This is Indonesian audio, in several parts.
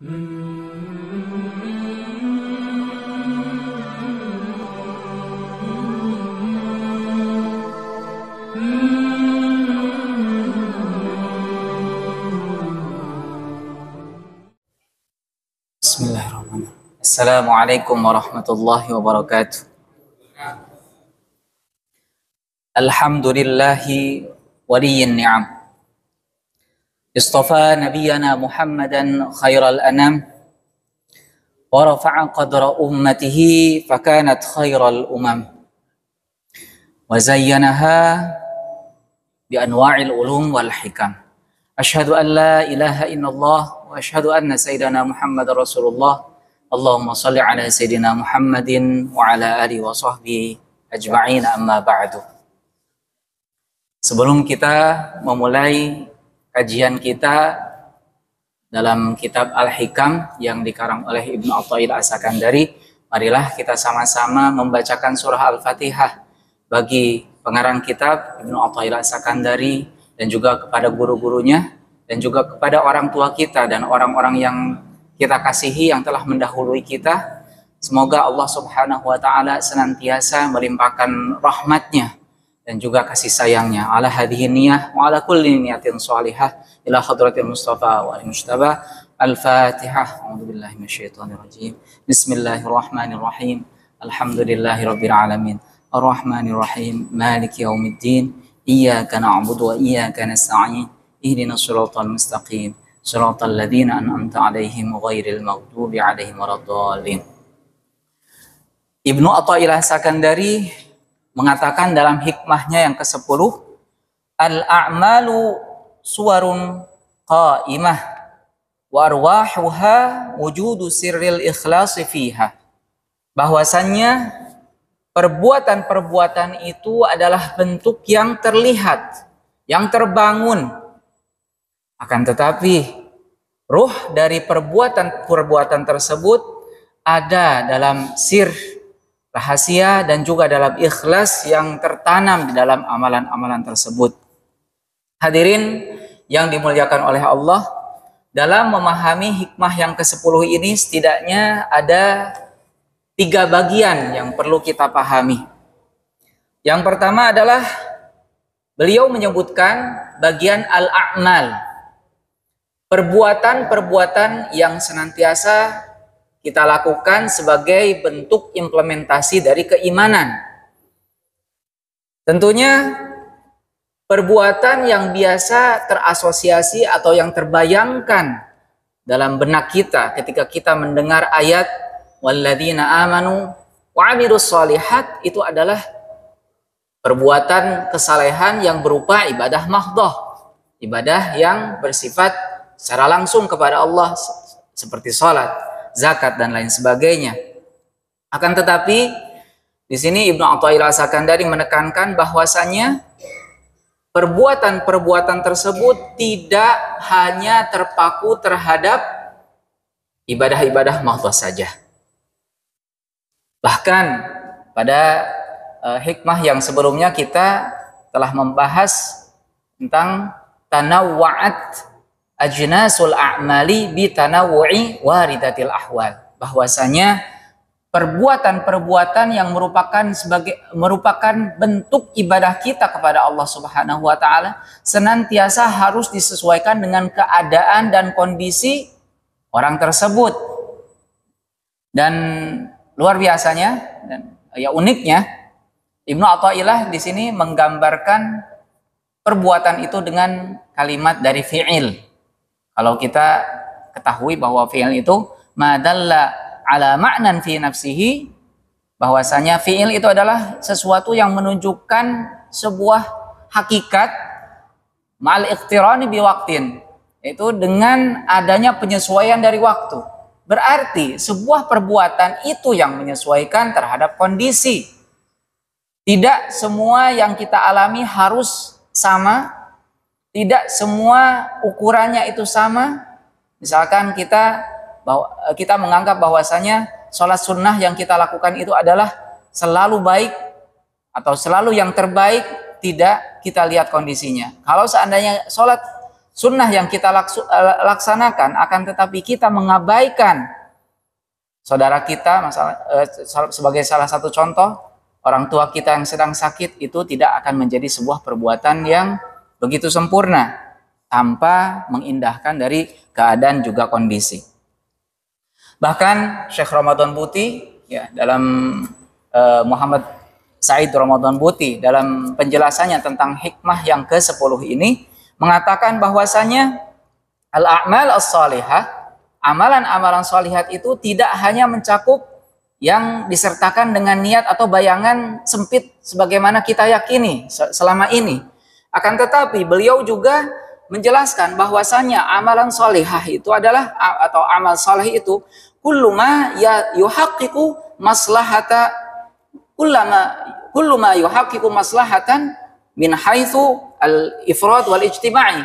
Bismillahirrahmanirrahim. Assalamualaikum warahmatullahi wabarakatuh. Alhamdulillahi waliyyin ni'am. Istafa nabiyyana Muhammadan khairal anam wa rafa'a qadra ummatihi fakanat khairal umam. Wa zayyanaha bi anwa'il ulum wal hikam. Asyhadu an la ilaha illallah wa asyhadu anna sayyidana Muhammadar Rasulullah. Allahumma shalli ala sayyidina Muhammadin wa ala alihi wa sahbihi ajma'in, amma ba'du. Sebelum kita memulai kajian kita dalam kitab Al-Hikam yang dikarang oleh Ibnu Athaillah As-Sakandari, marilah kita sama-sama membacakan surah Al-Fatihah bagi pengarang kitab Ibnu Athaillah As-Sakandari, dan juga kepada guru-gurunya, dan juga kepada orang tua kita dan orang-orang yang kita kasihi yang telah mendahului kita. Semoga Allah Subhanahu wa ta'ala senantiasa melimpahkan rahmatnya dan juga kasih sayangnya ala hadhihi niyah wa ala kulli niyatin shalihah ila hadratil Mustafa wa al-Mujtaba. Al-Fatihah. A'udzubillahi minasyaitonir rajim. Bismillahirrahmanirrahim. Alhamdulillahi rabbil alamin. Ar-Rahmanir Rahim. Maliki yaumiddin. Iyyaka na'budu wa iyyaka nasta'in. Ihdinas shiratal mustaqim. Shiratal ladzina an'amta 'alaihim ghairil maghdubi 'alaihim waladdallin. Ibnu Athaillah Sakandari mengatakan dalam hikmahnya yang ke-10, al-a'malu suwarun qa'imah wa arwahuha wujudu sirril ikhlasi fiha. Bahwasannya perbuatan-perbuatan itu adalah bentuk yang terlihat, yang terbangun. Akan tetapi ruh dari perbuatan-perbuatan tersebut ada dalam sir, rahasia, dan juga dalam ikhlas yang tertanam di dalam amalan-amalan tersebut. Hadirin yang dimuliakan oleh Allah, dalam memahami hikmah yang ke-10 ini setidaknya ada 3 bagian yang perlu kita pahami. Yang pertama adalah beliau menyebutkan bagian al-a'mal, perbuatan-perbuatan yang senantiasa kita lakukan sebagai bentuk implementasi dari keimanan. Tentunya perbuatan yang biasa terasosiasi atau yang terbayangkan dalam benak kita ketika kita mendengar ayat walladzina amanu wa 'amilus shalihat, itu adalah perbuatan kesalehan yang berupa ibadah mahdhah, ibadah yang bersifat secara langsung kepada Allah seperti salat, zakat, dan lain sebagainya. Akan tetapi di sini Ibnu Athaillah Sakandari menekankan bahwasannya perbuatan-perbuatan tersebut tidak hanya terpaku terhadap ibadah-ibadah mahdhah saja. Bahkan pada hikmah yang sebelumnya kita telah membahas tentang tanawwa'at ajnasul a'mali bi tanawwu'i waridatil ahwal, bahwasanya perbuatan-perbuatan yang merupakan bentuk ibadah kita kepada Allah Subhanahu wa taala senantiasa harus disesuaikan dengan keadaan dan kondisi orang tersebut. Dan luar biasanya dan ya uniknya, Ibnu Athaillah di sini menggambarkan perbuatan itu dengan kalimat dari fi'il. Kalau kita ketahui bahwa fi'il itu madalla ala ma'nan fi nafsihi, bahwasanya fi'il itu adalah sesuatu yang menunjukkan sebuah hakikat ma'al iqtirani biwaqtin, yaitu dengan adanya penyesuaian dari waktu. Berarti sebuah perbuatan itu yang menyesuaikan terhadap kondisi. Tidak semua yang kita alami harus sama. Tidak semua ukurannya itu sama. Misalkan kita menganggap bahwasanya sholat sunnah yang kita lakukan itu adalah selalu baik atau selalu yang terbaik. Tidak, kita lihat kondisinya. Kalau seandainya sholat sunnah yang kita laksanakan, akan tetapi kita mengabaikan saudara kita, sebagai salah satu contoh, orang tua kita yang sedang sakit, itu tidak akan menjadi sebuah perbuatan yang begitu sempurna tanpa mengindahkan dari keadaan juga kondisi. Bahkan Syekh Ramadan Buti ya, dalam Muhammad Said Ramadan Buti dalam penjelasannya tentang hikmah yang ke-10 ini mengatakan bahwasanya al-a'mal as-salihah, amalan-amalan salihat itu tidak hanya mencakup yang disertakan dengan niat atau bayangan sempit sebagaimana kita yakini selama ini. Akan tetapi beliau juga menjelaskan bahwasanya amalan salihah itu adalah, atau amal salih itu kullu ma yuhaqqiqu maslahata kullu ma yuhaqqiqu maslahatan min haitsu al-ifrad wal ijtima'i,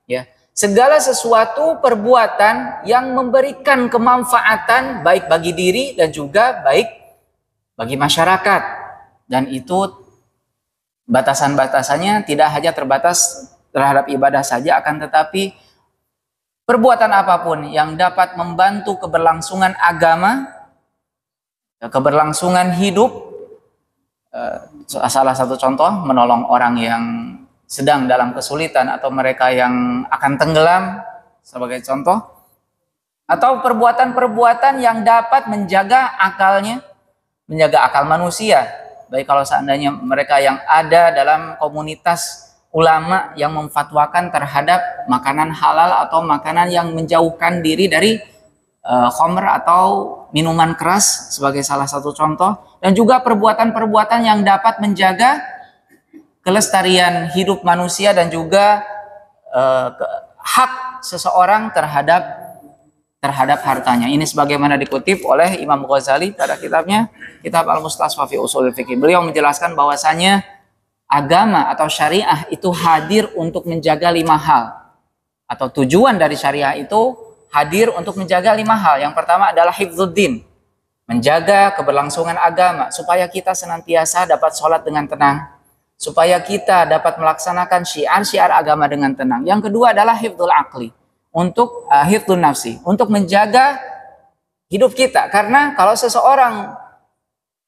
ya. Segala sesuatu perbuatan yang memberikan kemanfaatan baik bagi diri dan juga baik bagi masyarakat, dan itu batasan-batasannya tidak hanya terbatas terhadap ibadah saja, akan tetapi perbuatan apapun yang dapat membantu keberlangsungan agama, keberlangsungan hidup. Salah satu contoh, menolong orang yang sedang dalam kesulitan atau mereka yang akan tenggelam sebagai contoh, atau perbuatan-perbuatan yang dapat menjaga akalnya, menjaga akal manusia, baik kalau seandainya mereka yang ada dalam komunitas ulama yang memfatwakan terhadap makanan halal atau makanan yang menjauhkan diri dari khamr atau minuman keras sebagai salah satu contoh, dan juga perbuatan-perbuatan yang dapat menjaga kelestarian hidup manusia dan juga hak seseorang terhadap hartanya. Ini sebagaimana dikutip oleh Imam Ghazali pada kitabnya Kitab Al-Mustasfa fi Ushul Fiqh. Beliau menjelaskan bahwasanya agama atau syariah itu hadir untuk menjaga 5 hal, atau tujuan dari syariah itu hadir untuk menjaga 5 hal. Yang pertama adalah hifdzuddin, menjaga keberlangsungan agama supaya kita senantiasa dapat sholat dengan tenang, supaya kita dapat melaksanakan syiar-syiar agama dengan tenang. Yang kedua adalah hifdzul aqli, untuk hifdzun nafsi, untuk menjaga hidup kita. Karena kalau seseorang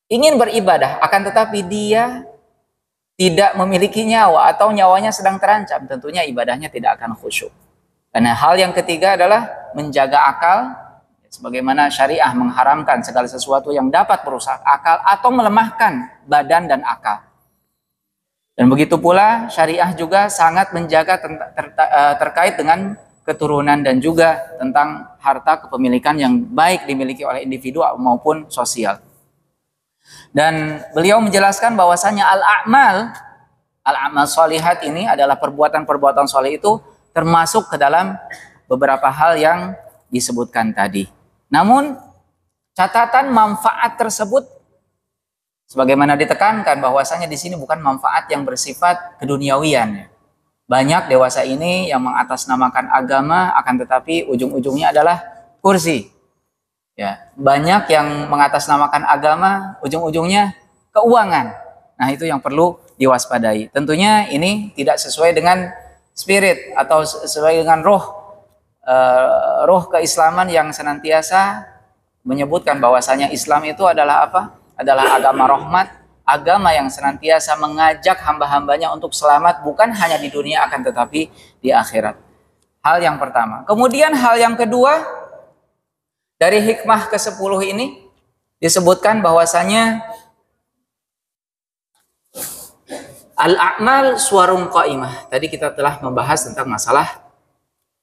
ingin beribadah akan tetapi dia tidak memiliki nyawa atau nyawanya sedang terancam, tentunya ibadahnya tidak akan khusyuk. Dan hal yang ketiga adalah menjaga akal, sebagaimana syariah mengharamkan segala sesuatu yang dapat merusak akal atau melemahkan badan dan akal. Dan begitu pula syariah juga sangat menjaga terkait dengan keturunan dan juga tentang harta kepemilikan yang baik dimiliki oleh individu maupun sosial. Dan beliau menjelaskan bahwasanya al-a'mal shalihat ini adalah perbuatan-perbuatan saleh itu termasuk ke dalam beberapa hal yang disebutkan tadi. Namun catatan manfaat tersebut sebagaimana ditekankan bahwasanya di sini bukan manfaat yang bersifat keduniawian. Banyak dewasa ini yang mengatasnamakan agama akan tetapi ujung-ujungnya adalah kursi. Ya, banyak yang mengatasnamakan agama ujung-ujungnya keuangan. Nah, itu yang perlu diwaspadai. Tentunya ini tidak sesuai dengan spirit atau sesuai dengan roh keislaman yang senantiasa menyebutkan bahwasanya Islam itu adalah apa? Adalah agama rahmat, agama yang senantiasa mengajak hamba-hambanya untuk selamat bukan hanya di dunia akan tetapi di akhirat. Hal yang pertama. Kemudian hal yang kedua, dari hikmah ke-10 ini disebutkan bahwasanya al-a'mal suwarun qa'imah. Tadi kita telah membahas tentang masalah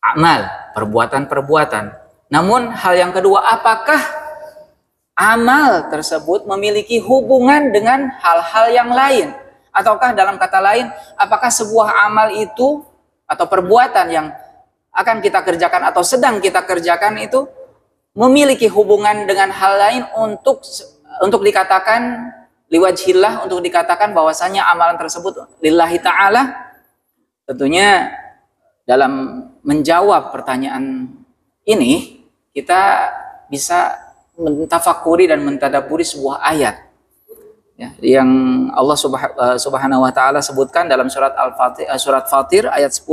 amal, perbuatan-perbuatan. Namun hal yang kedua, apakah amal tersebut memiliki hubungan dengan hal-hal yang lain? Ataukah dalam kata lain, apakah sebuah amal itu atau perbuatan yang akan kita kerjakan atau sedang kita kerjakan itu memiliki hubungan dengan hal lain untuk dikatakan liwajhillah, untuk dikatakan bahwasanya amalan tersebut lillahi ta'ala? Tentunya dalam menjawab pertanyaan ini kita bisa mentafakuri dan mentadaburi sebuah ayat ya, yang Allah subhanahu wa ta'ala sebutkan dalam surat Fatir ayat 10,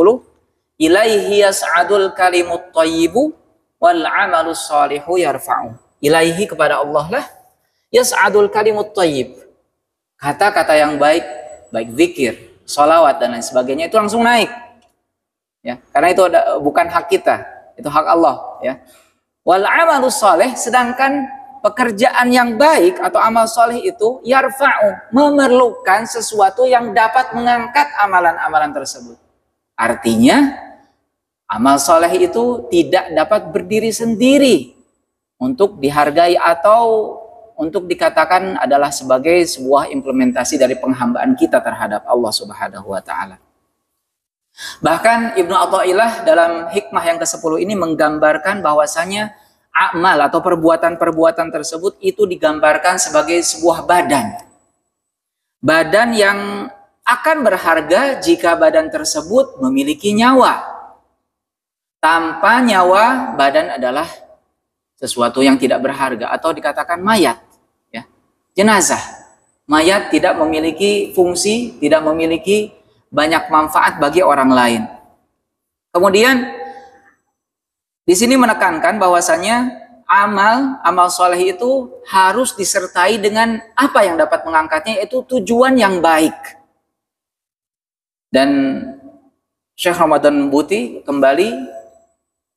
ilaihi yas'adul kalimut thayyibu wal 'amalus shalihu yarfa'u. Ilaihi, kepada Allah lah, yas'adul kalimut thayyib, kata-kata yang baik, baik zikir, sholawat dan lain sebagainya, itu langsung naik. Ya, karena itu bukan hak kita, itu hak Allah. Ya. Wal 'amalus shalih, sedangkan pekerjaan yang baik atau amal soleh itu yarfa'u, memerlukan sesuatu yang dapat mengangkat amalan-amalan tersebut. Artinya amal soleh itu tidak dapat berdiri sendiri untuk dihargai atau untuk dikatakan adalah sebagai sebuah implementasi dari penghambaan kita terhadap Allah Subhanahu wa Ta'ala. Bahkan Ibnu Athaillah dalam hikmah yang ke-10 ini menggambarkan bahwasanya amal atau perbuatan-perbuatan tersebut itu digambarkan sebagai sebuah badan. Badan yang akan berharga jika badan tersebut memiliki nyawa. Tanpa nyawa, badan adalah sesuatu yang tidak berharga atau dikatakan mayat. Ya. Jenazah. Mayat tidak memiliki fungsi, tidak memiliki banyak manfaat bagi orang lain. Kemudian di sini menekankan bahwasanya amal soleh itu harus disertai dengan apa yang dapat mengangkatnya, yaitu tujuan yang baik. Dan Syekh Ramadan Buti kembali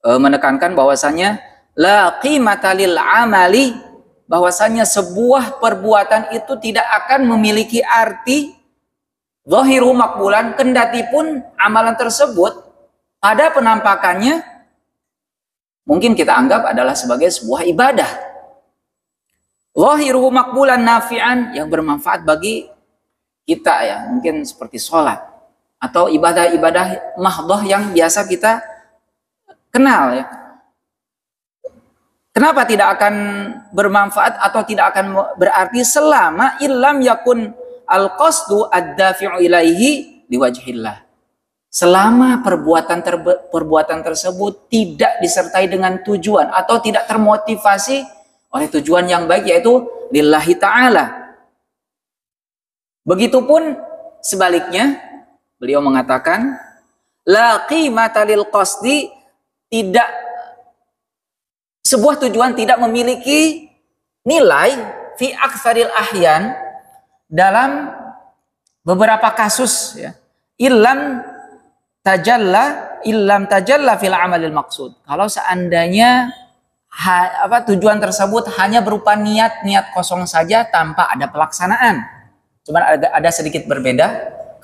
menekankan bahwasanya la qimata lil amali, bahwasanya sebuah perbuatan itu tidak akan memiliki arti zahiru makbulan, kendati pun amalan tersebut pada penampakannya mungkin kita anggap adalah sebagai sebuah ibadah. Zahiruhu makbulan nafi'an, yang bermanfaat bagi kita, ya, mungkin seperti sholat atau ibadah-ibadah mahdhah yang biasa kita kenal, ya. Kenapa tidak akan bermanfaat atau tidak akan berarti selama illam yakun al-qasdu ad-dafi'u ilaihi liwajhillah. Selama perbuatan tersebut tidak disertai dengan tujuan atau tidak termotivasi oleh tujuan yang baik, yaitu lillahi ta'ala. Begitupun sebaliknya, beliau mengatakan la qimata lil qasdi, tidak, sebuah tujuan tidak memiliki nilai fi aktsaril ahyan, dalam beberapa kasus, ya, illam tajalla fil amalil maksud. Kalau seandainya tujuan tersebut hanya berupa niat kosong saja tanpa ada pelaksanaan. Cuman ada sedikit berbeda.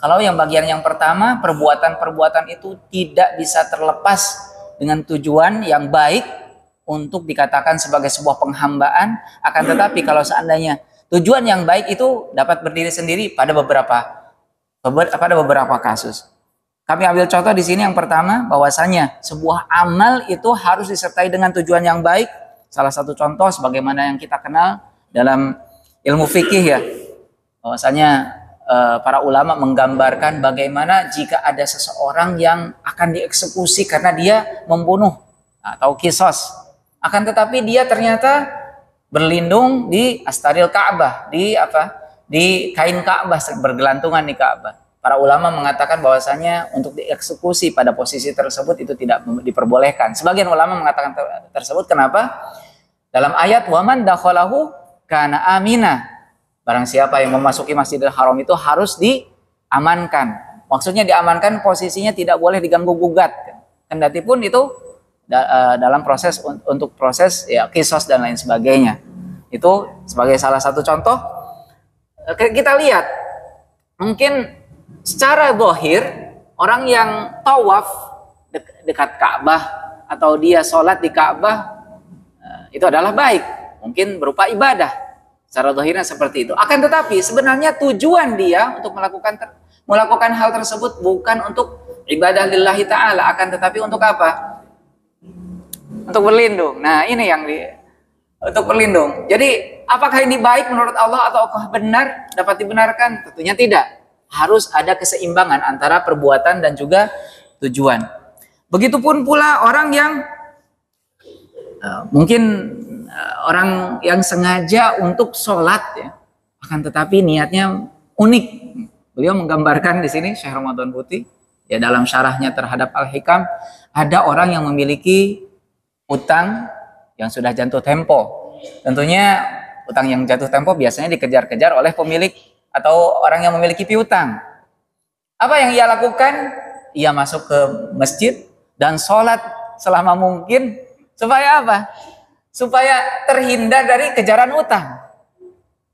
Kalau yang bagian yang pertama, perbuatan-perbuatan itu tidak bisa terlepas dengan tujuan yang baik untuk dikatakan sebagai sebuah penghambaan. Akan tetapi kalau seandainya tujuan yang baik itu dapat berdiri sendiri pada beberapa kasus. Kami ambil contoh di sini yang pertama, bahwasanya sebuah amal itu harus disertai dengan tujuan yang baik. Salah satu contoh sebagaimana yang kita kenal dalam ilmu fikih, ya, bahwasanya para ulama menggambarkan bagaimana jika ada seseorang yang akan dieksekusi karena dia membunuh atau kisos, akan tetapi dia ternyata berlindung di astaril Ka'bah, di kain Ka'bah, bergelantungan di Ka'bah. Para ulama mengatakan bahwasanya untuk dieksekusi pada posisi tersebut itu tidak diperbolehkan. Sebagian ulama mengatakan tersebut, kenapa? Dalam ayat waman dakhalahu kana amina, barang siapa yang memasuki Masjidil Haram itu harus diamankan. Maksudnya diamankan posisinya tidak boleh diganggu gugat. Kendati pun itu dalam proses untuk proses, ya, kisos dan lain sebagainya. Itu sebagai salah satu contoh. Kita lihat mungkin secara zahir orang yang tawaf dekat Ka'bah atau dia sholat di Ka'bah itu adalah baik, mungkin berupa ibadah. Secara zahirnya seperti itu. Akan tetapi sebenarnya tujuan dia untuk melakukan hal tersebut bukan untuk ibadah lillahi ta'ala, akan tetapi untuk apa? Untuk berlindung. Nah, ini yang untuk berlindung. Jadi apakah ini baik menurut Allah atau benar, dapat dibenarkan? Tentunya tidak. Harus ada keseimbangan antara perbuatan dan juga tujuan. Begitupun pula orang yang mungkin orang yang sengaja untuk sholat, ya, akan tetapi niatnya unik. Beliau menggambarkan di sini, Syekh Ramadan Buti Ya, dalam syarahnya terhadap Al-Hikam, ada orang yang memiliki utang yang sudah jatuh tempo. Tentunya utang yang jatuh tempo biasanya dikejar-kejar oleh pemilik atau orang yang memiliki piutang. Apa yang ia lakukan? Ia masuk ke masjid dan sholat selama mungkin supaya apa? Supaya terhindar dari kejaran utang.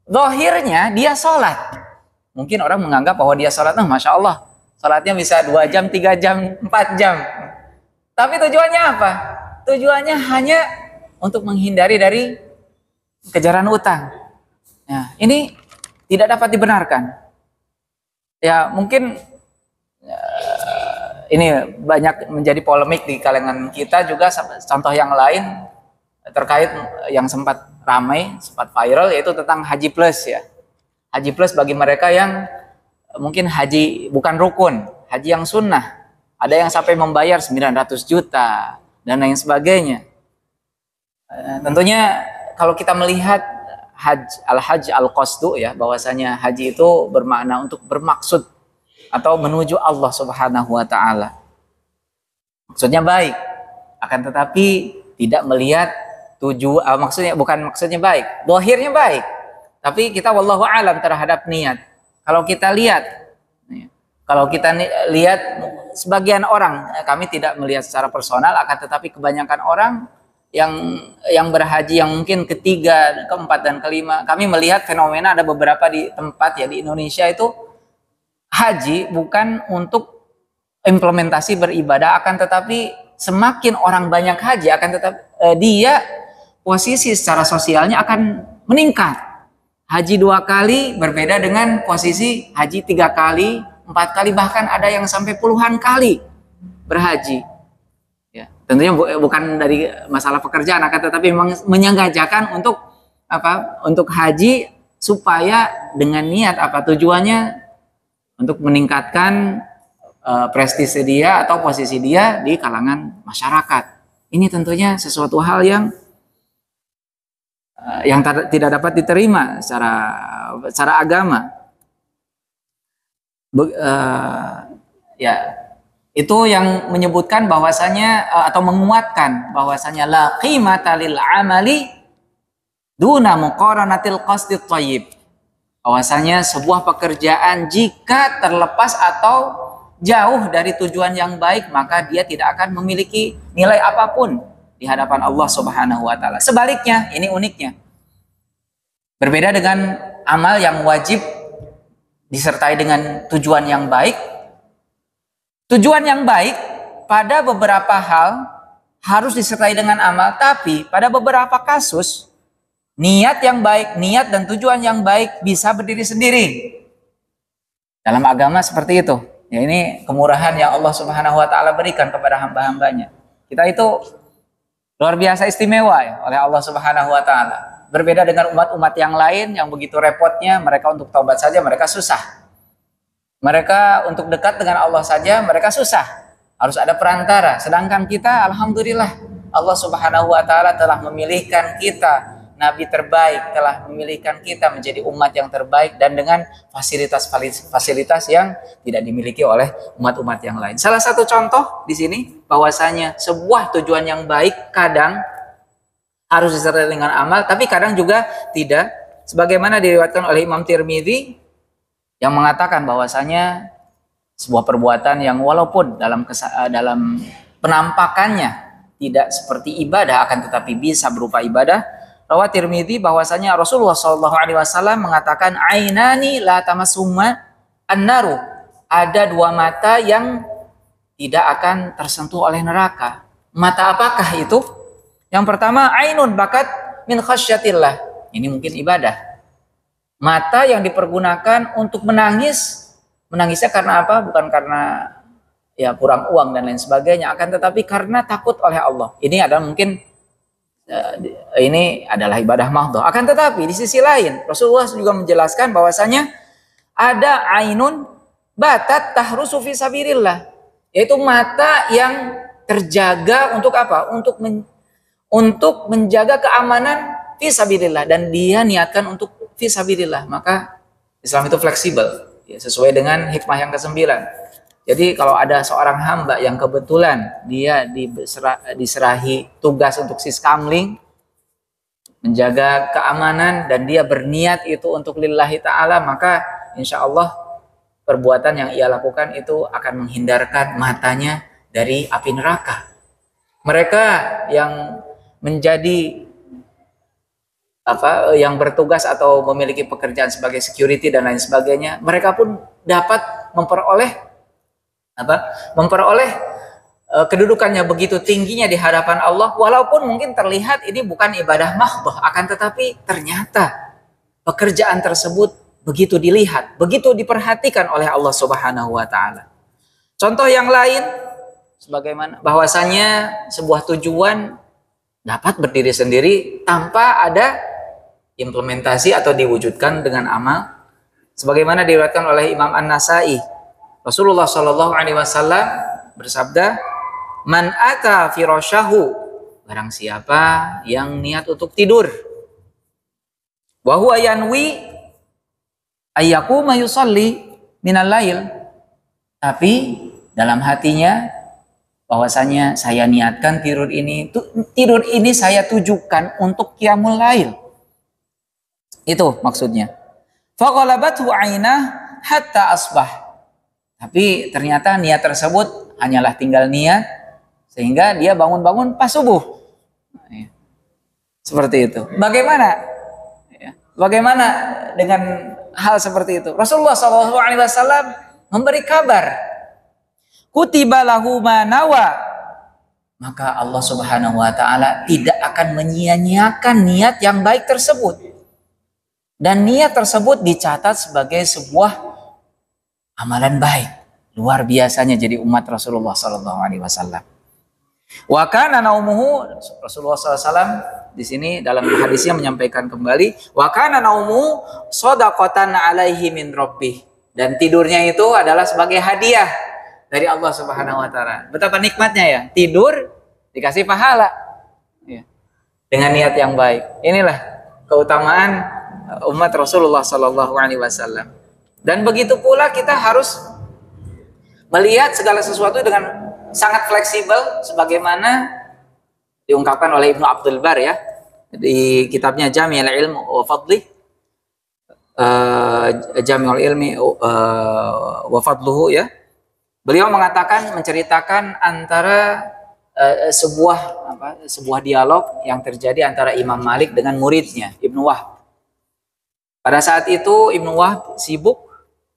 Zahirnya dia sholat. Mungkin orang menganggap bahwa dia sholat, Masya Allah, sholatnya bisa 2 jam, 3 jam, 4 jam. Tapi tujuannya apa? Tujuannya hanya untuk menghindari dari kejaran utang. Nah, ini tidak dapat dibenarkan. Ya, mungkin ini banyak menjadi polemik di kalangan kita juga. Contoh yang lain terkait yang sempat ramai, sempat viral, yaitu tentang haji plus ya. Haji plus bagi mereka yang mungkin haji bukan rukun, haji yang sunnah. Ada yang sampai membayar 900 juta dan lain sebagainya. Tentunya kalau kita melihat al-hajj al-qasdu ya, bahwasanya haji itu bermakna untuk bermaksud atau menuju Allah Subhanahu wa taala. Maksudnya baik, akan tetapi tidak melihat maksudnya baik, zahirnya baik. Tapi kita wallahu alam terhadap niat. Kalau kita lihat sebagian orang, kami tidak melihat secara personal, akan tetapi kebanyakan orang yang berhaji yang mungkin ketiga, keempat dan kelima, kami melihat fenomena ada beberapa di tempat ya di Indonesia itu haji bukan untuk implementasi beribadah, akan tetapi semakin orang banyak haji akan tetapi dia posisi secara sosialnya akan meningkat. Haji 2 kali berbeda dengan posisi haji 3 kali, 4 kali, bahkan ada yang sampai puluhan kali berhaji. Ya, tentunya bukan dari masalah pekerjaan, akan tetapi memang menyengajakan untuk apa? Untuk haji supaya dengan niat apa? Tujuannya untuk meningkatkan prestise dia atau posisi dia di kalangan masyarakat. Ini tentunya sesuatu hal yang tidak dapat diterima secara agama. Ya, itu yang menyebutkan bahwasanya atau menguatkan bahwasanya la qimata lil amali duna muqaranatil qasdit thayyib. Bahwasanya sebuah pekerjaan jika terlepas atau jauh dari tujuan yang baik, maka dia tidak akan memiliki nilai apapun di hadapan Allah Subhanahu wa taala. Sebaliknya, ini uniknya. Berbeda dengan amal yang wajib disertai dengan tujuan yang baik. Tujuan yang baik pada beberapa hal harus disertai dengan amal, tapi pada beberapa kasus niat yang baik, niat dan tujuan yang baik bisa berdiri sendiri. Dalam agama seperti itu. Ya, ini kemurahan yang Allah Subhanahu wa taala berikan kepada hamba-hambanya. Kita itu luar biasa istimewa ya oleh Allah Subhanahu wa taala. Berbeda dengan umat-umat yang lain yang begitu repotnya, mereka untuk taubat saja mereka susah. Mereka untuk dekat dengan Allah saja mereka susah. Harus ada perantara. Sedangkan kita alhamdulillah Allah Subhanahu wa taala telah memilihkan kita nabi terbaik, telah memilihkan kita menjadi umat yang terbaik dan dengan fasilitas yang tidak dimiliki oleh umat-umat yang lain. Salah satu contoh di sini bahwasanya sebuah tujuan yang baik kadang harus disertai dengan amal, tapi kadang juga tidak. Sebagaimana diriwayatkan oleh Imam Tirmidzi yang mengatakan bahwasanya sebuah perbuatan yang walaupun dalam penampakannya tidak seperti ibadah, akan tetapi bisa berupa ibadah. Rawat Tirmidzi bahwasanya Rasulullah SAW mengatakan ainani la tamassuma an-naru, ada 2 mata yang tidak akan tersentuh oleh neraka. Mata apakah itu? Yang pertama ainun bakat min khasyatillah. Ini mungkin ibadah. Mata yang dipergunakan untuk menangis. Menangisnya karena apa? Bukan karena ya kurang uang dan lain sebagainya, akan tetapi karena takut oleh Allah. Ini adalah mungkin ini adalah ibadah mahdhah. Akan tetapi di sisi lain Rasulullah juga menjelaskan bahwasanya ada ainun batat tahrusu fi sabilillah, yaitu mata yang terjaga untuk apa? Untuk menjaga keamanan fi sabilillah, dan dia niatkan untuk fi sabilillah. Maka Islam itu fleksibel ya, sesuai dengan hikmah yang ke-9. Jadi kalau ada seorang hamba yang kebetulan dia diserahi tugas untuk siskamling, menjaga keamanan, dan dia berniat itu untuk lillahi ta'ala, maka insya Allah perbuatan yang ia lakukan itu akan menghindarkan matanya dari api neraka. Mereka yang menjadi yang bertugas atau memiliki pekerjaan sebagai security dan lain sebagainya, mereka pun dapat memperoleh kedudukannya begitu tingginya di hadapan Allah, walaupun mungkin terlihat ini bukan ibadah mahdhah, akan tetapi ternyata pekerjaan tersebut begitu dilihat, begitu diperhatikan oleh Allah Subhanahu wa taala. Contoh yang lain sebagaimana bahwasanya sebuah tujuan dapat berdiri sendiri tanpa ada implementasi atau diwujudkan dengan amal, sebagaimana diriwayatkan oleh Imam An-Nasai. Rasulullah Shallallahu Alaihi Wasallam bersabda, "Man ata firasyahu, barang siapa yang niat untuk tidur, wa huwa yanwi ayyakuma yusalli minal lail, tapi dalam hatinya bahwasanya saya niatkan tidur ini saya tujukan untuk qiyamul lail." Itu maksudnya. Faqalabathu 'ainah hatta asbah. Tapi ternyata niat tersebut hanyalah tinggal niat sehingga dia bangun-bangun pas subuh. Seperti itu. Bagaimana? Bagaimana dengan hal seperti itu? Rasulullah SAW memberi kabar. Kutiba lahu ma nawa. Maka Allah Subhanahu wa taala tidak akan menyia-nyiakan niat yang baik tersebut. Dan niat tersebut dicatat sebagai sebuah amalan baik. Luar biasanya jadi umat Rasulullah sallallahu alaihi wasallam. Wa kana naumuhu, Rasulullah sallallahu alaihi wasallam di sini dalam hadisnya menyampaikan kembali, wa kana naumuhu shadaqatan alaihi min rabbih, dan tidurnya itu adalah sebagai hadiah dari Allah Subhanahu wa taala. Betapa nikmatnya ya, tidur dikasih pahala. Ya. Dengan niat yang baik. Inilah keutamaan umat Rasulullah sallallahu alaihi wasallam. Dan begitu pula kita harus melihat segala sesuatu dengan sangat fleksibel, sebagaimana diungkapkan oleh Ibnu Abdul Bar ya di kitabnya Jami'ul Ilm wa Fadlih, Jami'ul Ilmi wa Fadluhu ya. Beliau mengatakan, menceritakan antara sebuah dialog yang terjadi antara Imam Malik dengan muridnya Ibnu Wahb. Pada saat itu Ibnu Wahb sibuk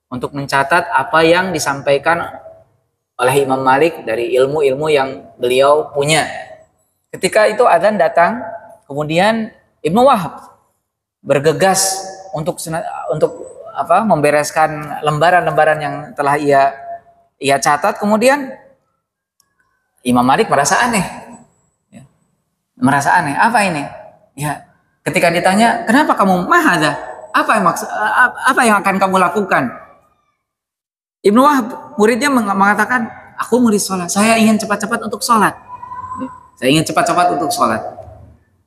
untuk mencatat apa yang disampaikan oleh Imam Malik dari ilmu-ilmu yang beliau punya. Ketika itu adzan datang, kemudian Ibnu Wahb bergegas untuk membereskan lembaran-lembaran yang telah ia catat. Kemudian Imam Malik merasa aneh. Ya. Merasa aneh, apa ini? Ya, ketika ditanya, "Kenapa kamu mahadha? Apa yang akan kamu lakukan?" Ibnu Wahb muridnya mengatakan, "Aku murid sholat, saya ingin cepat-cepat untuk sholat. Saya ingin cepat-cepat untuk sholat."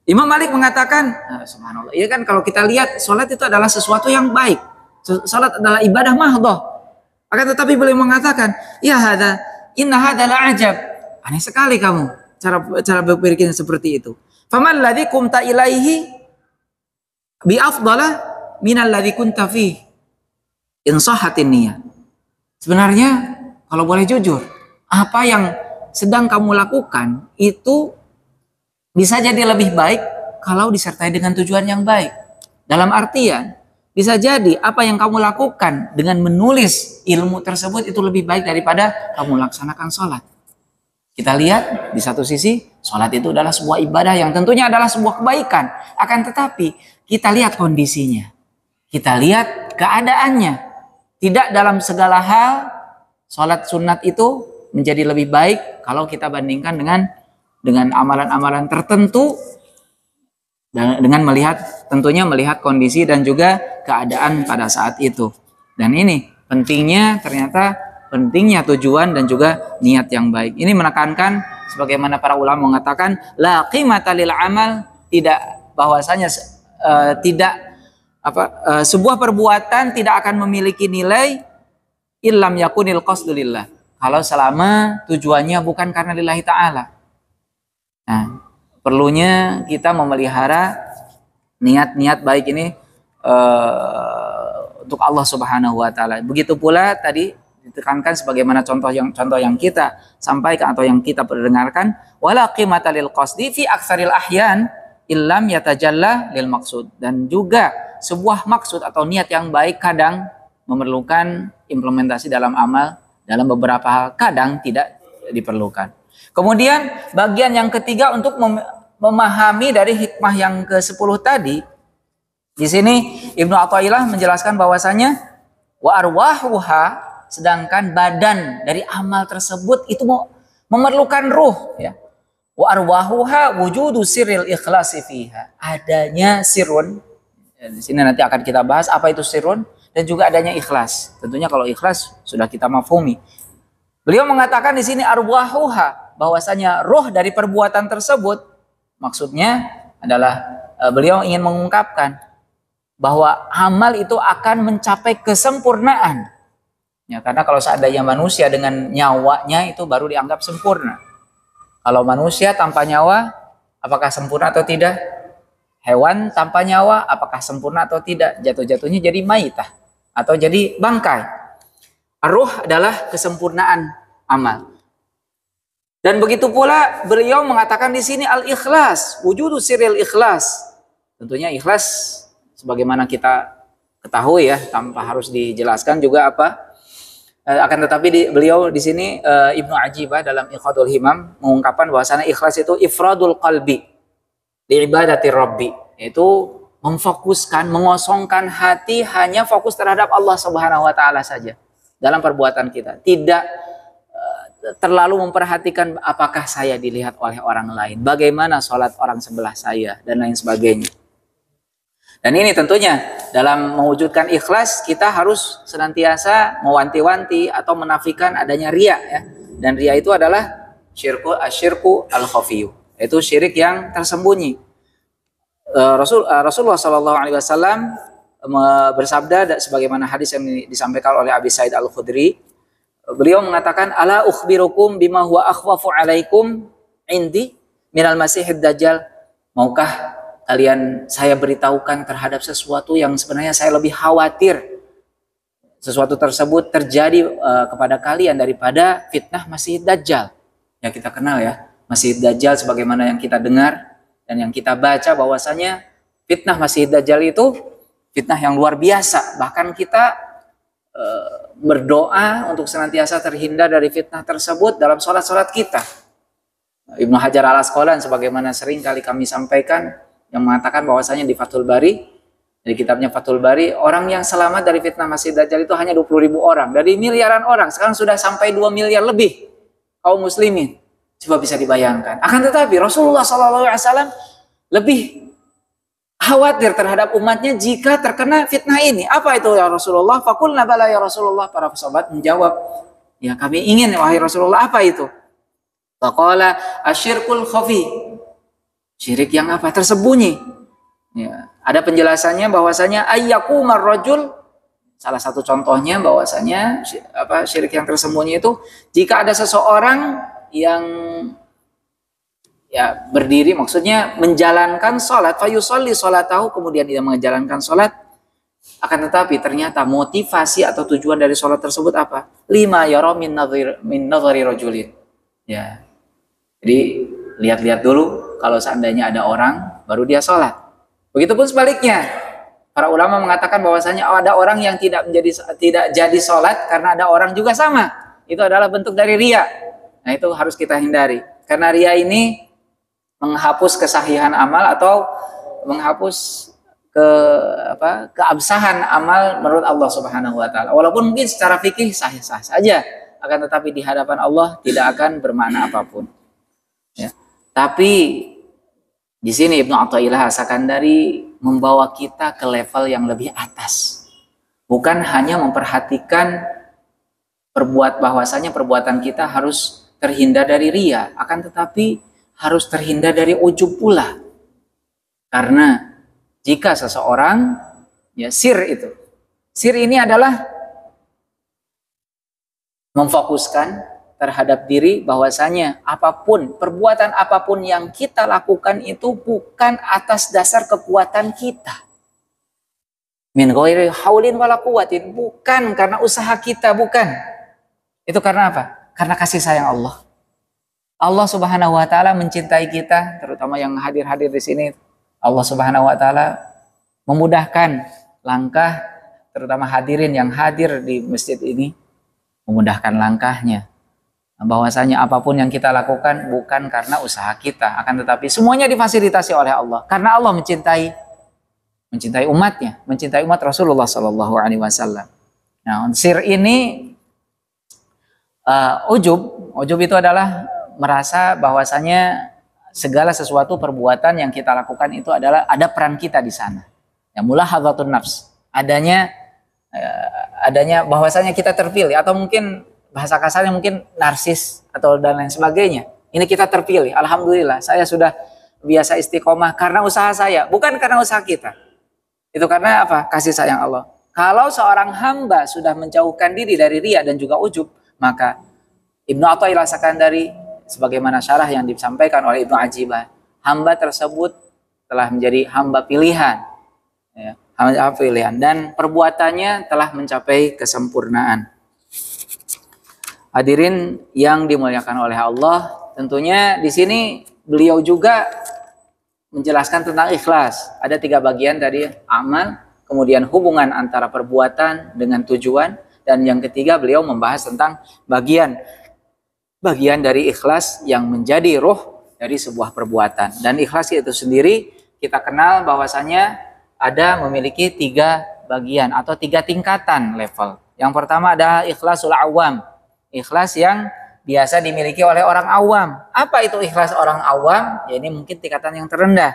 Imam Malik mengatakan, subhanallah, ya kan kalau kita lihat sholat itu adalah sesuatu yang baik. Sholat adalah ibadah mahdhah. Akan tetapi beliau mengatakan, "Ya hadza, inna hadza la'ajab." Aneh sekali kamu cara berpikirnya seperti itu. "Faman ladzi kumta ilaihi bi afdala minal ladzi kunta fi in sahhatin niyyah." Sebenarnya kalau boleh jujur, apa yang sedang kamu lakukan itu bisa jadi lebih baik kalau disertai dengan tujuan yang baik. Dalam artian, bisa jadi apa yang kamu lakukan dengan menulis ilmu tersebut itu lebih baik daripada kamu laksanakan sholat. Kita lihat di satu sisi, sholat itu adalah sebuah ibadah yang tentunya adalah sebuah kebaikan. Akan tetapi kita lihat kondisinya, kita lihat keadaannya. Tidak dalam segala hal sholat sunat itu menjadi lebih baik kalau kita bandingkan dengan amalan-amalan tertentu, dan dengan tentunya melihat kondisi dan juga keadaan pada saat itu. Dan ini ternyata pentingnya tujuan dan juga niat yang baik. Ini menekankan sebagaimana para ulama mengatakan, la qimata lil amal, bahwasanya sebuah perbuatan tidak akan memiliki nilai illam yakunil qasdu lillah, kalau selama tujuannya bukan karena lillahi ta'ala. Nah, perlunya kita memelihara niat-niat baik ini untuk Allah Subhanahu wa taala. Begitu pula tadi ditekankan sebagaimana contoh yang kita sampaikan atau yang kita perdengarkan, wala qimata lil qasdi fi aktsaril ahyan illam yatajalla lil maksud. Dan juga sebuah maksud atau niat yang baik kadang memerlukan implementasi dalam amal, dalam beberapa hal kadang tidak diperlukan. Kemudian bagian yang ketiga untuk memahami dari hikmah yang ke-10 tadi, di sini Ibnu Athaillah menjelaskan bahwasanya wa arwahuha, sedangkan badan dari amal tersebut itu memerlukan ruh, ya. Wa arwahuha wujudu sirril ikhlasi fiha, adanya sirrun. Di sini nanti akan kita bahas apa itu sirrun, dan juga adanya ikhlas. Tentunya kalau ikhlas sudah kita mafhumi. Beliau mengatakan di sini arwahuha, bahwasanya roh dari perbuatan tersebut, maksudnya adalah beliau ingin mengungkapkan bahwa amal itu akan mencapai kesempurnaan. Ya, karena kalau seandainya manusia dengan nyawanya itu baru dianggap sempurna. Kalau manusia tanpa nyawa, apakah sempurna atau tidak? Hewan tanpa nyawa, apakah sempurna atau tidak? Jatuh-jatuhnya jadi maitah atau jadi bangkai. Ruh adalah kesempurnaan amal. Dan begitu pula beliau mengatakan di sini al-ikhlas, wujudu sirril ikhlas. Tentunya ikhlas sebagaimana kita ketahui ya, tanpa harus dijelaskan juga apa. Akan tetapi beliau di sini Ibnu Ajibah dalam Iqadul Himam mengungkapkan bahwasanya ikhlas itu ifradul qalbi li ibadati rabbi, yaitu memfokuskan, mengosongkan hati hanya fokus terhadap Allah Subhanahu wa taala saja dalam perbuatan kita. Tidak terlalu memperhatikan apakah saya dilihat oleh orang lain, bagaimana sholat orang sebelah saya, dan lain sebagainya. Dan ini tentunya dalam mewujudkan ikhlas kita harus senantiasa mewanti-wanti atau menafikan adanya riya, ya. Dan riya itu adalah syirku al-khafiyu, yaitu syirik yang tersembunyi. Rasulullah Shallallahu Alaihi Wasallam bersabda sebagaimana hadis yang disampaikan oleh Abi Sa'id Al-Khudri. Beliau mengatakan, ala ukhbirukum bima huwa akhwafu alaikum indi minal masihid dajjal. Maukah kalian saya beritahukan terhadap sesuatu yang sebenarnya saya lebih khawatir sesuatu tersebut terjadi kepada kalian daripada fitnah Masih Dajjal. Ya, kita kenal ya Masih Dajjal sebagaimana yang kita dengar dan yang kita baca bahwasanya fitnah Masih Dajjal itu fitnah yang luar biasa. Bahkan kita berdoa untuk senantiasa terhindar dari fitnah tersebut dalam sholat-sholat kita. Ibnu Hajar Al-Asqalani sebagaimana sering kali kami sampaikan, yang mengatakan bahwasanya di Fathul Bari, di kitabnya Fathul Bari, orang yang selamat dari fitnah Masih Dajjal itu hanya 20.000 orang. Dari miliaran orang, sekarang sudah sampai 2 miliar lebih kaum muslimin. Coba bisa dibayangkan. Akan tetapi Rasulullah SAW lebih khawatir terhadap umatnya jika terkena fitnah ini. Apa itu ya Rasulullah? Faqulna bala ya Rasulullah. Para sahabat menjawab, ya kami ingin wahai Rasulullah. Apa itu? Faqala asyirkul khafi. Syirik yang apa? Tersembunyi. Ya, ada penjelasannya bahwasanya ayyakumar rajul, salah satu contohnya bahwasanya syirik yang tersembunyi itu jika ada seseorang yang ya berdiri, maksudnya menjalankan sholat, fayusolli sholatahu, kemudian dia menjalankan sholat, akan tetapi ternyata motivasi atau tujuan dari sholat tersebut apa? Lima yara min nadhari rajulin. Ya, jadi lihat-lihat dulu. Kalau seandainya ada orang, baru dia sholat. Begitupun sebaliknya, para ulama mengatakan bahwasanya ada orang yang tidak jadi sholat karena ada orang juga sama. Itu adalah bentuk dari riya. Nah, itu harus kita hindari. Karena riya ini menghapus kesahihan amal atau menghapus keabsahan amal menurut Allah Subhanahu wa taala. Walaupun mungkin secara fikih sah-sah saja, akan tetapi di hadapan Allah tidak akan bermakna apapun. Ya. Tapi di sini Ibnu Athaillah As-Sakandari membawa kita ke level yang lebih atas. Bukan hanya memperhatikan bahwasanya perbuatan kita harus terhindar dari riya, akan tetapi harus terhindar dari ujub pula. Karena jika seseorang, ya sir ini adalah memfokuskan terhadap diri bahwasanya apapun, perbuatan apapun yang kita lakukan itu bukan atas dasar kekuatan kita. Min ghairi haulin wala quwwatin, bukan karena usaha kita, bukan. Itu karena apa? Karena kasih sayang Allah. Allah Subhanahu wa taala mencintai kita, terutama yang hadir-hadir di sini. Allah Subhanahu wa taala memudahkan langkah, terutama hadirin yang hadir di masjid ini, memudahkan langkahnya. Bahwasanya apapun yang kita lakukan bukan karena usaha kita, akan tetapi semuanya difasilitasi oleh Allah. Karena Allah mencintai umatnya, mencintai umat Rasulullah Sallallahu Alaihi Wasallam. Nah, sir ini ujub itu adalah merasa bahwasanya segala sesuatu perbuatan yang kita lakukan itu adalah ada peran kita di sana. Ya, mulahadzatun nafs, adanya bahwasanya kita terpilih, atau mungkin bahasa kasarnya mungkin narsis atau dan lain sebagainya. Ini kita terpilih. Alhamdulillah, saya sudah biasa istiqomah karena usaha saya, bukan karena usaha kita. Itu karena apa? Kasih sayang Allah. Kalau seorang hamba sudah menjauhkan diri dari riya dan juga ujub, maka Ibnu Athaillah Sakandari, sebagaimana syarah yang disampaikan oleh Ibnu Ajibah, hamba tersebut telah menjadi hamba pilihan, ya, hamba pilihan, dan perbuatannya telah mencapai kesempurnaan. Hadirin yang dimuliakan oleh Allah, tentunya di sini beliau juga menjelaskan tentang ikhlas. Ada 3 bagian tadi, amal, kemudian hubungan antara perbuatan dengan tujuan, dan yang ketiga beliau membahas tentang bagian dari ikhlas yang menjadi roh dari sebuah perbuatan. Dan ikhlas itu sendiri kita kenal bahwasanya ada memiliki 3 bagian atau 3 tingkatan level. Yang pertama ada ikhlasul awam, ikhlas yang biasa dimiliki oleh orang awam. Apa itu ikhlas orang awam? Ya, ini mungkin tingkatan yang terendah.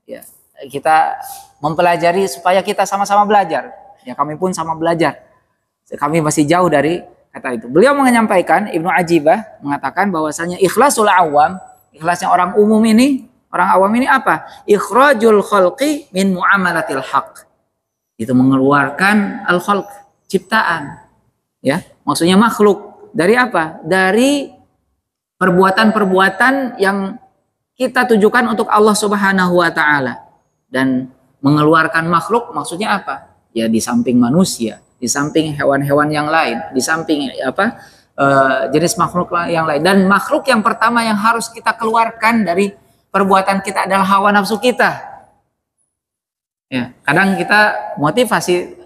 Ya, kita mempelajari supaya kita sama-sama belajar. Ya, kami pun sama belajar. Kami masih jauh dari kata itu. Beliau menyampaikan, Ibnu Ajibah mengatakan bahwasanya ikhlasul awam, ikhlasnya orang umum ini, orang awam ini apa? Ikhrajul khalqi min muamalatil haq. Itu mengeluarkan al-khalq, ciptaan. Ya, maksudnya makhluk. Dari apa? Dari perbuatan-perbuatan yang kita tujukan untuk Allah Subhanahu wa taala. Dan mengeluarkan makhluk maksudnya apa? Ya, di samping manusia, di samping hewan-hewan yang lain, di samping jenis makhluk yang lain. Dan makhluk yang pertama yang harus kita keluarkan dari perbuatan kita adalah hawa nafsu kita. Ya, kadang kita motivasi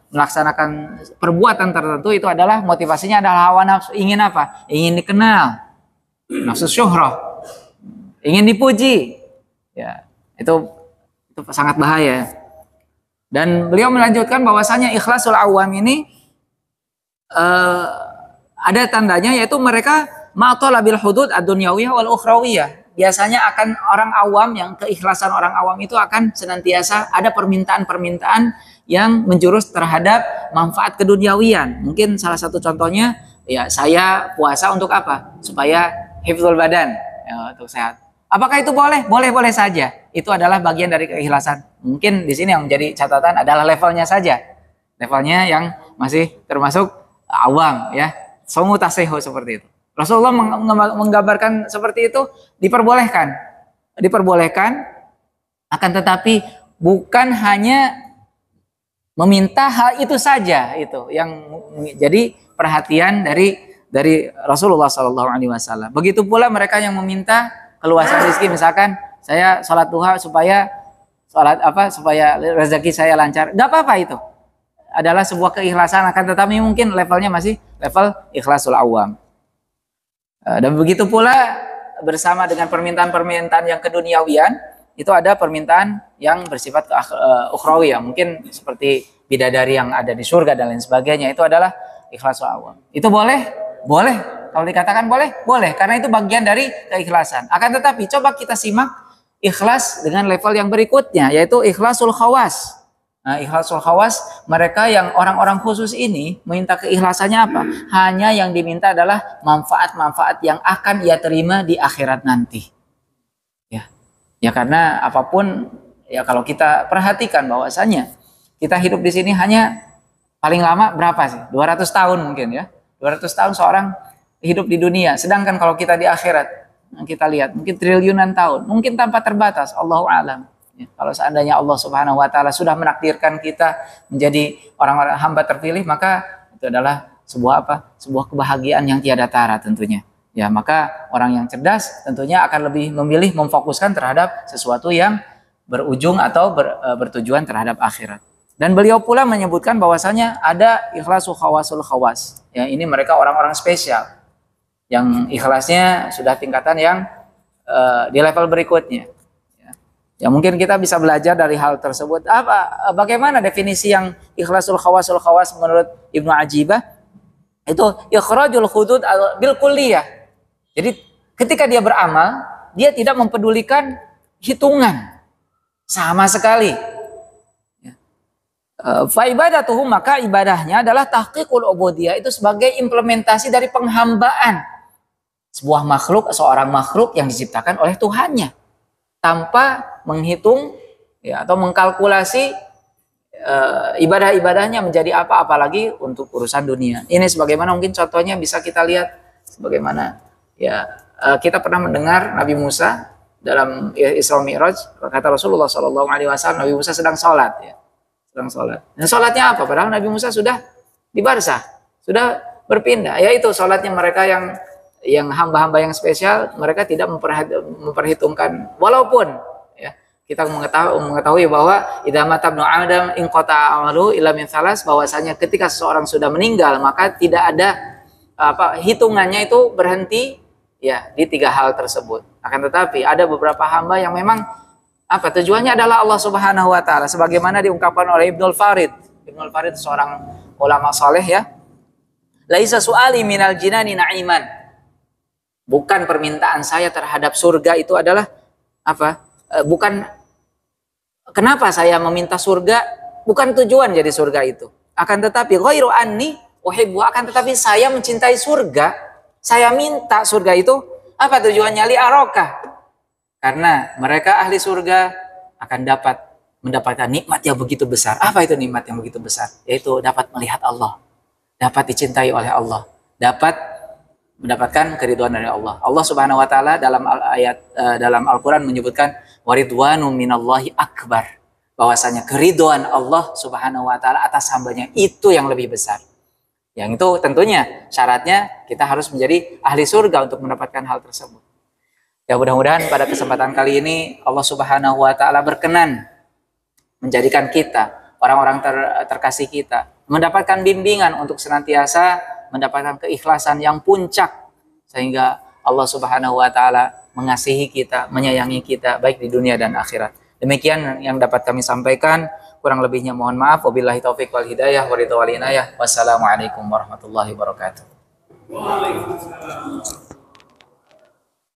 melaksanakan perbuatan tertentu itu adalah motivasinya adalah hawa nafsu, ingin apa? Ingin dikenal, nafsu syuhrah, ingin dipuji. Ya, itu sangat bahaya. Dan beliau melanjutkan bahwasanya ikhlasul awam ini ada tandanya, yaitu mereka ma'talabil hudud ad-dunyawiyah wal ukhrawiyah. Biasanya akan orang awam, yang keikhlasan orang awam itu akan senantiasa ada permintaan-permintaan yang menjurus terhadap manfaat keduniawian. Mungkin salah satu contohnya, ya, saya puasa untuk apa? Supaya hifdzul badan, ya, untuk sehat. Apakah itu boleh? Boleh-boleh saja. Itu adalah bagian dari keikhlasan. Mungkin di sini yang menjadi catatan adalah levelnya saja. Levelnya yang masih termasuk awam, ya. Somu taseho seperti itu. Rasulullah menggambarkan seperti itu, diperbolehkan, akan tetapi bukan hanya meminta hal itu saja, itu yang jadi perhatian dari Rasulullah Sallallahu Alaihi Wasallam. Begitu pula mereka yang meminta keluasan rezeki, misalkan saya sholat duha supaya rezeki saya lancar, nggak apa-apa, itu adalah sebuah keikhlasan, akan tetapi mungkin levelnya masih level ikhlasul awam. Dan begitu pula bersama dengan permintaan-permintaan yang keduniawian, itu ada permintaan yang bersifat ukhrawi, ya, mungkin seperti bidadari yang ada di surga dan lain sebagainya. Itu adalah ikhlasul awam. Itu boleh? Boleh. Kalau dikatakan boleh? Boleh, karena itu bagian dari keikhlasan. Akan tetapi coba kita simak ikhlas dengan level yang berikutnya, yaitu ikhlasul khawas. Nah, ikhlasul khawas, mereka yang orang-orang khusus ini minta keikhlasannya apa? Hanya yang diminta adalah manfaat-manfaat yang akan ia terima di akhirat nanti. Ya, karena apapun, ya, kalau kita perhatikan bahwasanya kita hidup di sini hanya paling lama berapa sih? 200 tahun mungkin, ya. 200 tahun seorang hidup di dunia. Sedangkan kalau kita di akhirat, kita lihat mungkin triliunan tahun, mungkin tanpa terbatas, Allahu a'lam. Ya, kalau seandainya Allah Subhanahu wa taala sudah menakdirkan kita menjadi orang-orang hamba terpilih, maka itu adalah sebuah apa? Sebuah kebahagiaan yang tiada tara tentunya. Ya, maka orang yang cerdas tentunya akan lebih memilih memfokuskan terhadap sesuatu yang berujung atau bertujuan terhadap akhirat. Dan beliau pula menyebutkan bahwasanya ada ikhlasu khawasul khawas. Ya, ini mereka orang-orang spesial yang ikhlasnya sudah tingkatan yang di level berikutnya. Ya, mungkin kita bisa belajar dari hal tersebut. Bagaimana definisi yang ikhlasul khawasul khawas menurut Ibnu Ajibah? Itu ikhrajul hudud bil kulliyah. Jadi ketika dia beramal, dia tidak mempedulikan hitungan sama sekali. Fa ibadatuhu, maka ibadahnya adalah tahqiqul ubudiyah, itu sebagai implementasi dari penghambaan sebuah makhluk, seorang makhluk yang diciptakan oleh Tuhannya tanpa menghitung ya, atau mengkalkulasi ibadah-ibadahnya menjadi apa, apalagi untuk urusan dunia. Ini sebagaimana mungkin contohnya bisa kita lihat sebagaimana ya kita pernah mendengar Nabi Musa dalam Isra Mi'raj, kata Rasulullah SAW, Nabi Musa sedang sholat ya. Sedang sholat. Dan sholatnya apa? Padahal Nabi Musa sudah di barzah, sudah berpindah. Yaitu sholatnya mereka yang hamba-hamba yang spesial, mereka tidak memperhitungkan, walaupun ya, kita mengetahui bahwa idza mata ibnu Adam in qata amalu illa min thalas, bahwasanya ketika seseorang sudah meninggal maka tidak ada hitungannya itu berhenti ya di 3 hal tersebut. Akan tetapi ada beberapa hamba yang memang tujuannya adalah Allah Subhanahu wa taala, sebagaimana diungkapkan oleh Ibnul Farid. Ibnul Farid seorang ulama saleh ya. Laisa su'ali minal jinani na'iman. Bukan permintaan saya terhadap surga itu adalah bukan kenapa saya meminta surga, bukan tujuan jadi surga itu. Akan tetapi ghairu anni uhibbu, akan tetapi saya mencintai surga. Saya minta surga itu apa tujuannya? Li arokah, karena mereka ahli surga akan mendapatkan nikmat yang begitu besar. Apa itu nikmat yang begitu besar? Yaitu dapat melihat Allah, dapat dicintai oleh Allah, dapat mendapatkan keridhaan dari Allah. Allah Subhanahu wa taala dalam Al-Qur'an menyebutkan waridwanu minallahi akbar, bahwasanya keridhaan Allah Subhanahu wa taala atas hambanya itu yang lebih besar. Yang itu tentunya syaratnya kita harus menjadi ahli surga untuk mendapatkan hal tersebut. Ya, mudah-mudahan pada kesempatan kali ini Allah Subhanahu wa taala berkenan menjadikan kita orang-orang terkasih kita mendapatkan bimbingan untuk senantiasa mendapatkan keikhlasan yang puncak, sehingga Allah Subhanahu wa taala mengasihi kita, menyayangi kita baik di dunia dan akhirat. Demikian yang dapat kami sampaikan. Kurang lebihnya mohon maaf. Wabillahi taufik wal hidayah wa ridha wal inayah. Wassalamualaikum warahmatullahi wabarakatuh. Waalaikumsalam.